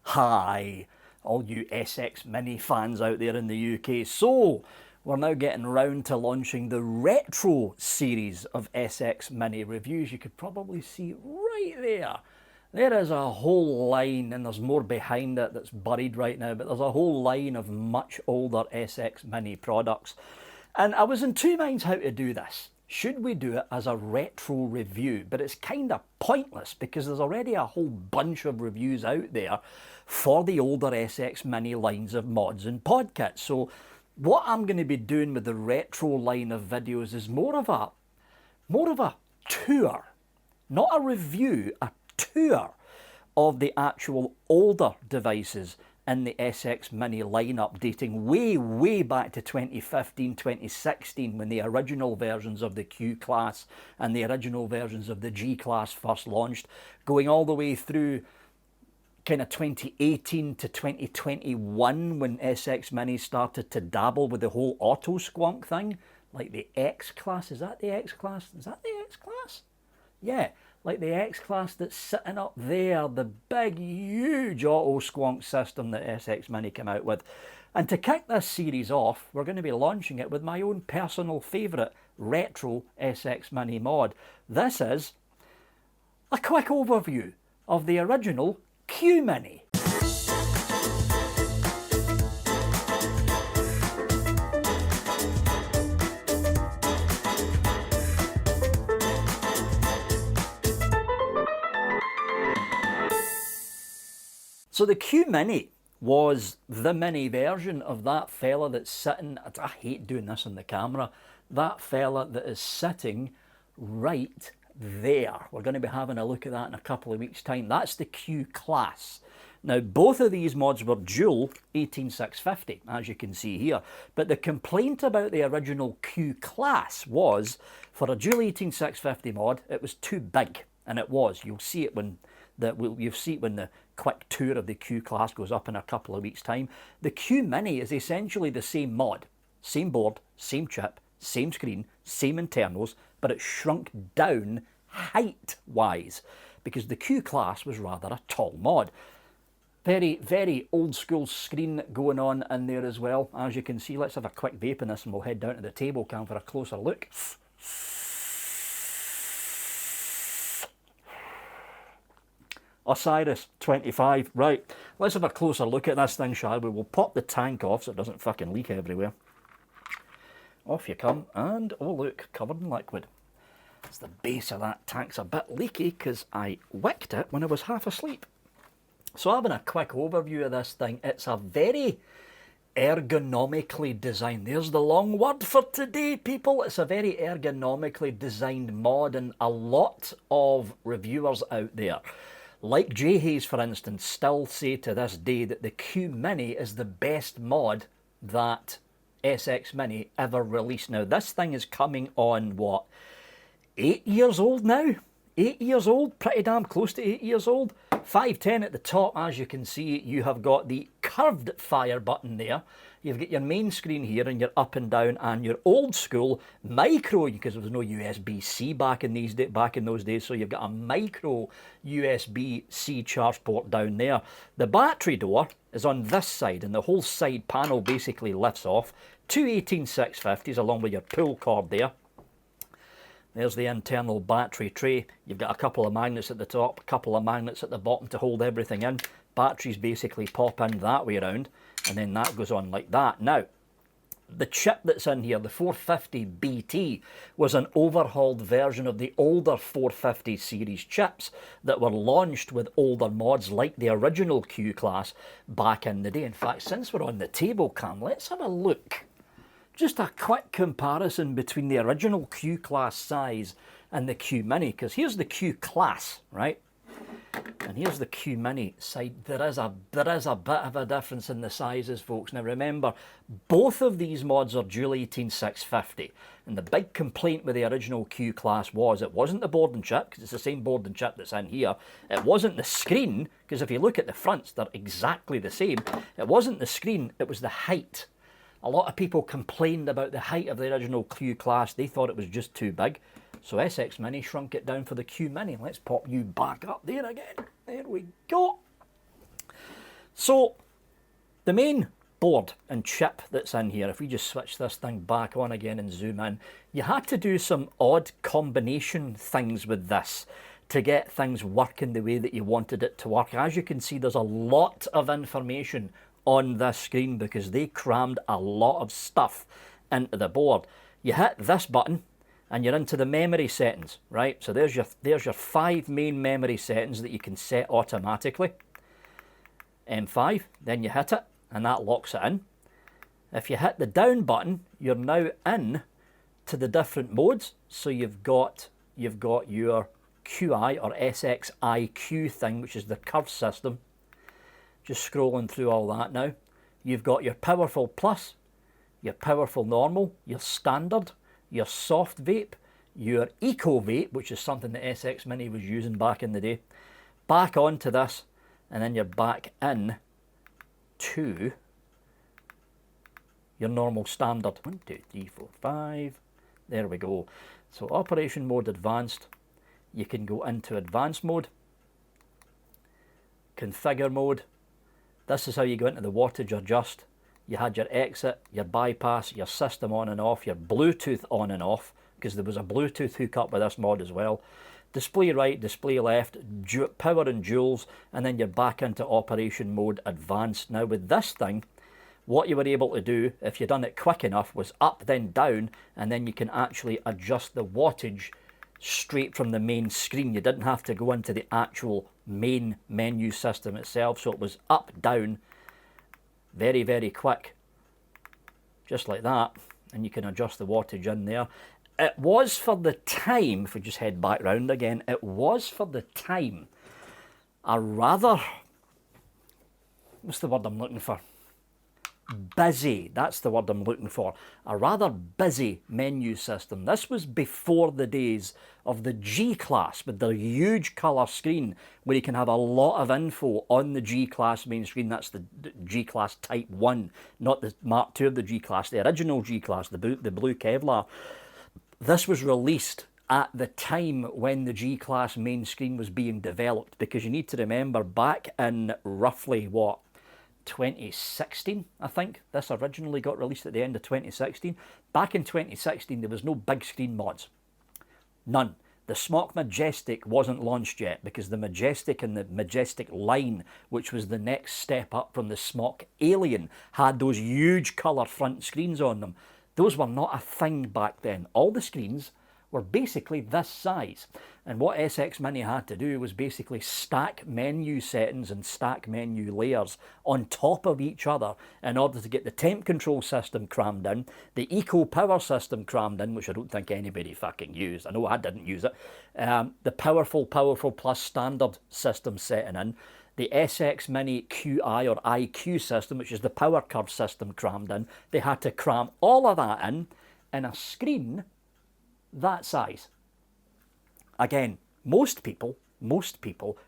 Hi, all you SXmini fans out there in the UK. So, we're now getting round to launching the retro series of SXmini reviews. You could probably see right there. There is a whole line, and there's more behind it that's buried right now, but there's a whole line of much older SXmini products. And I was in two minds how to do this. Should we do it as a retro review? But it's kind of pointless because there's already a whole bunch of reviews out there for the older SXmini lines of mods and podkits. So what I'm going to be doing with the retro line of videos is more of a tour, not a review, a tour of the actual older devices in the SXmini lineup, dating way back to 2015, 2016, when the original versions of the Q class and the original versions of the G class first launched, going all the way through kind of 2018 to 2021, when SXmini started to dabble with the whole auto squonk thing, like the X class. Is that the X class? Is that the X class? Yeah, like the X class that's sitting up there, the big, huge auto squonk system that SXmini came out with. And to kick this series off, we're going to be launching it with my own personal favourite retro SXmini mod. This is a quick overview of the original Q-Mini. So the Q-Mini was the mini version of that fella that's sitting, I hate doing this on the camera, that fella that is sitting right there. We're going to be having a look at that in a couple of weeks' time. That's the Q class. Now, both of these mods were dual 18650, as you can see here. But the complaint about the original Q class was, for a dual 18650 mod, it was too big. And it was. You'll see it when the quick tour of the Q class goes up in a couple of weeks' time. The Q-Mini is essentially the same mod. Same board, same chip, same screen, same internals, but it's shrunk down height-wise because the Q class was rather a tall mod. Very old school screen going on in there as well, as you can see. Let's have a quick vape in this and we'll head down to the table cam for a closer look. Osiris 25, right, let's have a closer look at this thing, shall we? We'll pop the tank off so it doesn't fucking leak everywhere. Off you come, and oh look, covered in liquid. It's the base of that tank's a bit leaky because I wicked it when I was half asleep. So having a quick overview of this thing, it's a very ergonomically designed, there's the long word for today, people. It's a very ergonomically designed mod, and a lot of reviewers out there, like Jay Hayes for instance, still say to this day that the Q-Mini is the best mod that SXmini ever released. Now this thing is coming on, what, 8 years old now? 8 years old, pretty damn close to 8 years old. 510 at the top, as you can see. You have got the curved fire button there. You've got your main screen here and your up and down, and your old school micro, because there was no USB-C back in those days, so you've got a micro USB-C charge port down there. The battery door is on this side, and the whole side panel basically lifts off. Two 18650s along with your pull cord there. There's the internal battery tray. You've got a couple of magnets at the top, a couple of magnets at the bottom to hold everything in. Batteries basically pop in that way around, and then that goes on like that. Now, the chip that's in here, the 450 BT, was an overhauled version of the older 450 series chips that were launched with older mods like the original Q class back in the day. In fact, since we're on the table cam, let's have a look. Just a quick comparison between the original Q class size and the Q-Mini, because here's the Q class, right? And here's the Q-Mini side. There is a bit of a difference in the sizes, folks. Now remember, both of these mods are dual 18650, and the big complaint with the original Q class was it wasn't the board and chip, because it's the same board and chip that's in here. It wasn't the screen, because if you look at the fronts, they're exactly the same. It wasn't the screen, it was the height. A lot of people complained about the height of the original Q class. They thought it was just too big. So SXmini shrunk it down for the Q-Mini. Let's pop you back up there again. There we go. So the main board and chip that's in here, if we just switch this thing back on again and zoom in, you had to do some odd combination things with this to get things working the way that you wanted it to work. As you can see, there's a lot of information on this screen because they crammed a lot of stuff into the board. You hit this button and you're into the memory settings, right? So there's your 5 main memory settings that you can set automatically. M5, then you hit it and that locks it in. If you hit the down button, you're now in to the different modes. So you've got your QI or SXiQ thing, which is the curve system. Just scrolling through all that now. You've got your powerful plus, your powerful normal, your standard, your soft vape, your eco vape, which is something that SXmini was using back in the day. Back onto this, and then you're back in to your normal standard. 1, 2, 3, 4, 5. There we go. So operation mode advanced. You can go into advanced mode, configure mode. This is how you go into the wattage adjust. You had your exit, your bypass, your system on and off, your Bluetooth on and off, because there was a Bluetooth hookup with this mod as well. Display right, display left, power and joules, and then you're back into operation mode advanced. Now with this thing, what you were able to do, if you'd done it quick enough, was up then down, and then you can actually adjust the wattage straight from the main screen. You didn't have to go into the actual main menu system itself, so it was up, down, very, very quick, just like that, and you can adjust the wattage in there. It was for the time, if we just head back round again, it was for the time a rather, what's the word I'm looking for? Busy, that's the word I'm looking for. A rather busy menu system. This was before the days of the G-Class with the huge colour screen where you can have a lot of info on the G-Class main screen. That's the G-Class Type 1, not the Mark II of the G-Class, the original G-Class, the blue Kevlar. This was released at the time when the G-Class main screen was being developed, because you need to remember back in roughly, what, 2016, I think. This originally got released at the end of 2016. Back in 2016, there was no big screen mods. None. The Smock Majestic wasn't launched yet, because the Majestic and the Majestic line, which was the next step up from the Smock Alien, had those huge colour front screens on them. Those were not a thing back then. All the screens were basically this size. And what SXmini had to do was basically stack menu settings and stack menu layers on top of each other in order to get the temp control system crammed in, the eco power system crammed in, which I don't think anybody fucking used. I know I didn't use it. The powerful plus standard system setting in, the SXmini QI or IQ system, which is the power curve system crammed in. They had to cram all of that in a screen that size. Again, most people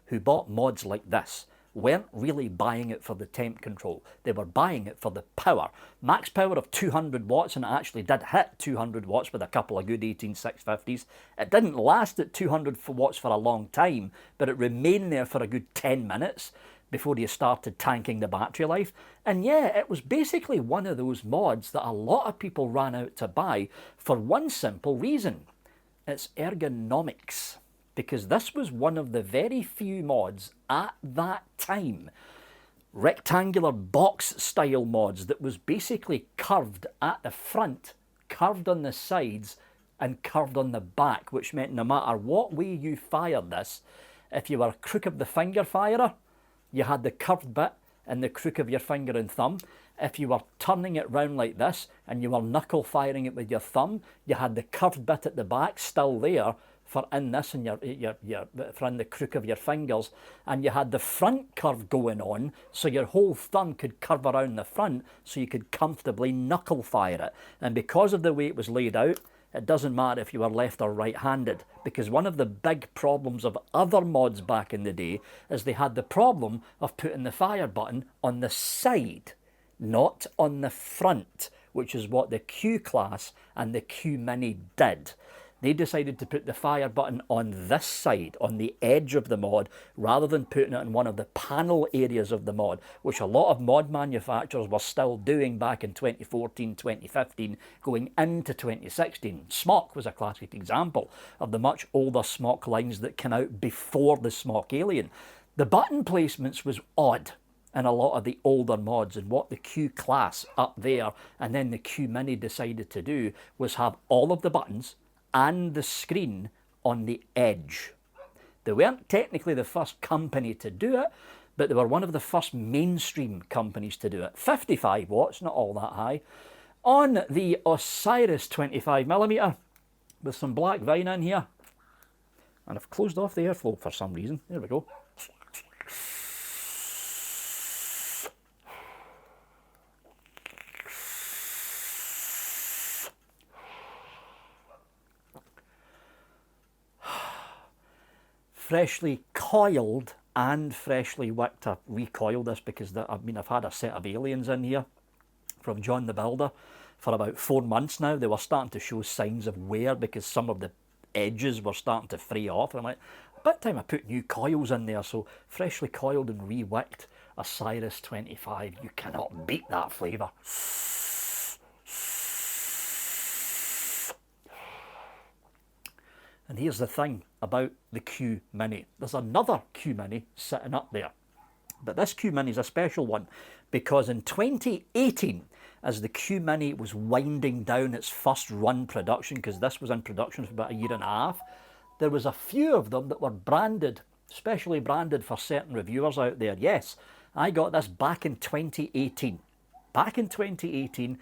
who bought mods like this weren't really buying it for the temp control. They were buying it for the power. Max power of 200 watts, and it actually did hit 200 watts with a couple of good 18650s. It didn't last at 200 watts for a long time, but it remained there for a good 10 minutes before you started tanking the battery life. And yeah, it was basically one of those mods that a lot of people ran out to buy for one simple reason. It's ergonomics. Because this was one of the very few mods at that time, rectangular box style mods, that was basically curved at the front, curved on the sides, and curved on the back, which meant no matter what way you fired this, if you were a crook of the finger firer, you had the curved bit in the crook of your finger and thumb. If you were turning it round like this and you were knuckle firing it with your thumb, you had the curved bit at the back still there for in this and for in the crook of your fingers, and you had the front curve going on, so your whole thumb could curve around the front, so you could comfortably knuckle fire it. And because of the way it was laid out, it doesn't matter if you were left or right-handed, because one of the big problems of other mods back in the day is they had the problem of putting the fire button on the side, not on the front, which is what the Q class and the Q Mini did. They decided to put the fire button on this side, on the edge of the mod, rather than putting it in one of the panel areas of the mod, which a lot of mod manufacturers were still doing back in 2014, 2015, going into 2016. Smock was a classic example of the much older Smock lines that came out before the Smock Alien. The button placements was odd in a lot of the older mods, and what the Q class up there and then the Q Mini decided to do was have all of the buttons and the screen on the edge. They weren't technically the first company to do it, but they were one of the first mainstream companies to do it. 55 watts, not all that high. On the Osiris 25mm, with some black vine in here. And I've closed off the airflow for some reason. There we go. Freshly coiled and freshly wicked. I recoiled this because I've had a set of aliens in here from John the Builder for about 4 months now. They were starting to show signs of wear because some of the edges were starting to fray off. And I'm like, about time I put new coils in there. So freshly coiled and re-wicked Osiris 25. You cannot beat that flavour. And here's the thing about the Q Mini. There's another Q Mini sitting up there. But this Q Mini is a special one because in 2018, as the Q Mini was winding down its first run production, because this was in production for about 1.5 years, there was a few of them that were branded, specially branded for certain reviewers out there. Yes, I got this back in 2018. Back in 2018,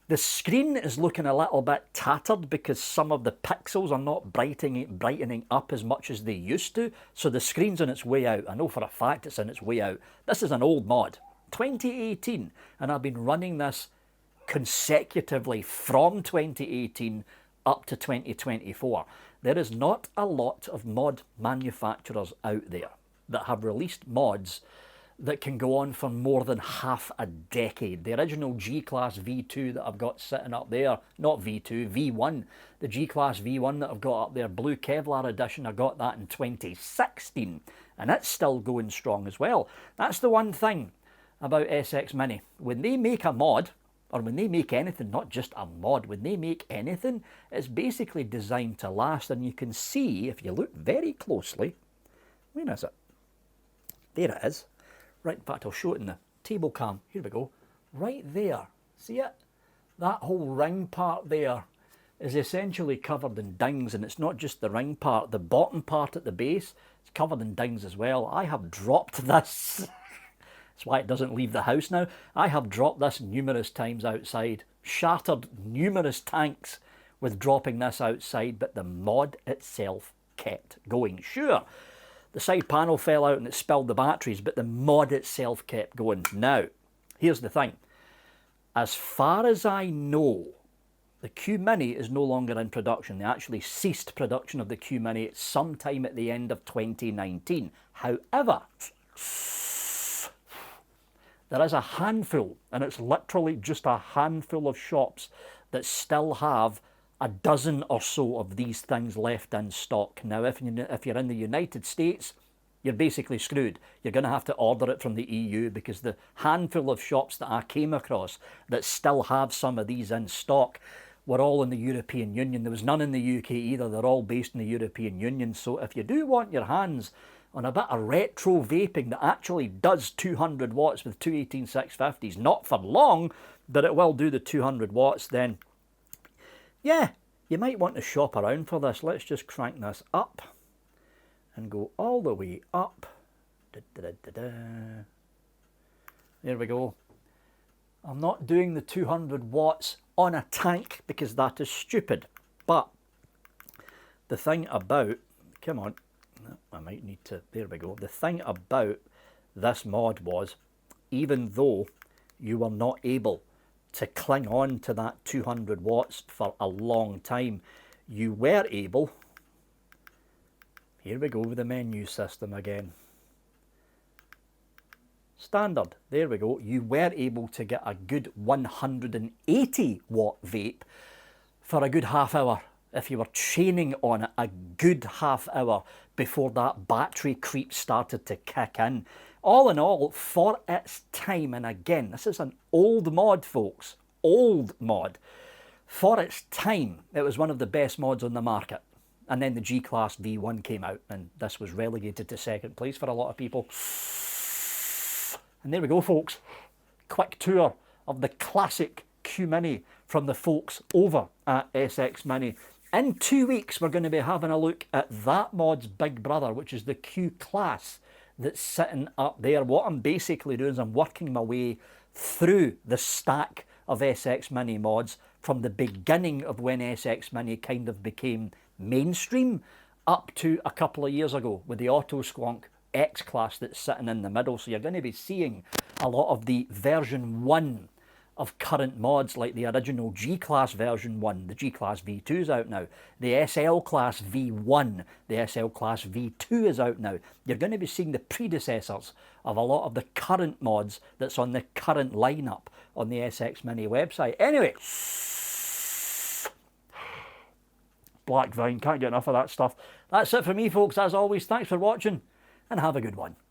the screen is looking a little bit tattered because some of the pixels are not brightening up as much as they used to. So the screen's on its way out. I know for a fact it's on its way out. This is an old mod, 2018, and I've been running this consecutively from 2018 up to 2024. There is not a lot of mod manufacturers out there that have released mods that can go on for more than half a decade. The original G-Class V2 that I've got sitting up there, not V2, V1, the G-Class V1 that I've got up there, Blue Kevlar edition, I got that in 2016, and it's still going strong as well. That's the one thing about SXmini. When they make a mod, or when they make anything, not just a mod, when they make anything, it's basically designed to last, and you can see, if you look very closely, where is it? There it is. Right, in fact, I'll show it in the table cam. Here we go. Right there. See it? That whole ring part there is essentially covered in dings, and it's not just the ring part. The bottom part at the base is covered in dings as well. I have dropped this. That's why it doesn't leave the house now. I have dropped this numerous times outside. Shattered numerous tanks with dropping this outside, but the mod itself kept going. Sure, the side panel fell out and it spilled the batteries, but the mod itself kept going. Now, here's the thing. As far as I know, the Q Mini is no longer in production. They actually ceased production of the Q Mini sometime at the end of 2019. However, there is a handful, and it's literally just a handful of shops that still have a dozen or so of these things left in stock. Now, if you're in the United States, you're basically screwed. You're going to have to order it from the EU, because the handful of shops that I came across that still have some of these in stock were all in the European Union. There was none in the UK either. They're all based in the European Union. So if you do want your hands on a bit of retro vaping that actually does 200 watts with 218-650s, not for long, but it will do the 200 watts, then yeah, you might want to shop around for this. Let's just crank this up and go all the way up. There we go. I'm not doing the 200 watts on a tank because that is stupid. But the thing about, come on, I might need to, there we go. The thing about this mod was, even though you were not able to cling on to that 200 watts for a long time, you were able, here we go with the menu system again, standard, there we go, you were able to get a good 180 watt vape for a good half hour if you were chaining on it a good half hour before that battery creep started to kick in. All in all, for its time, and again, this is an old mod, folks, old mod. For its time, it was one of the best mods on the market. And then the G-Class V1 came out, and this was relegated to second place for a lot of people. And there we go, folks. Quick tour of the classic Q-Mini from the folks over at SXmini. In 2 weeks, we're going to be having a look at that mod's big brother, which is the Q-Class that's sitting up there. What I'm basically doing is I'm working my way through the stack of SXmini mods from the beginning of when SXmini kind of became mainstream up to a couple of years ago with the Auto Squonk X-Class that's sitting in the middle. So you're going to be seeing a lot of the version 1 of current mods, like the original G-Class version 1. The G-Class V2 is out now. The SL-Class V1, the SL-Class V2 is out now. You're going to be seeing the predecessors of a lot of the current mods that's on the current lineup on the SXmini website. Anyway, Black Vine, can't get enough of that stuff. That's it for me, folks. As always, thanks for watching and have a good one.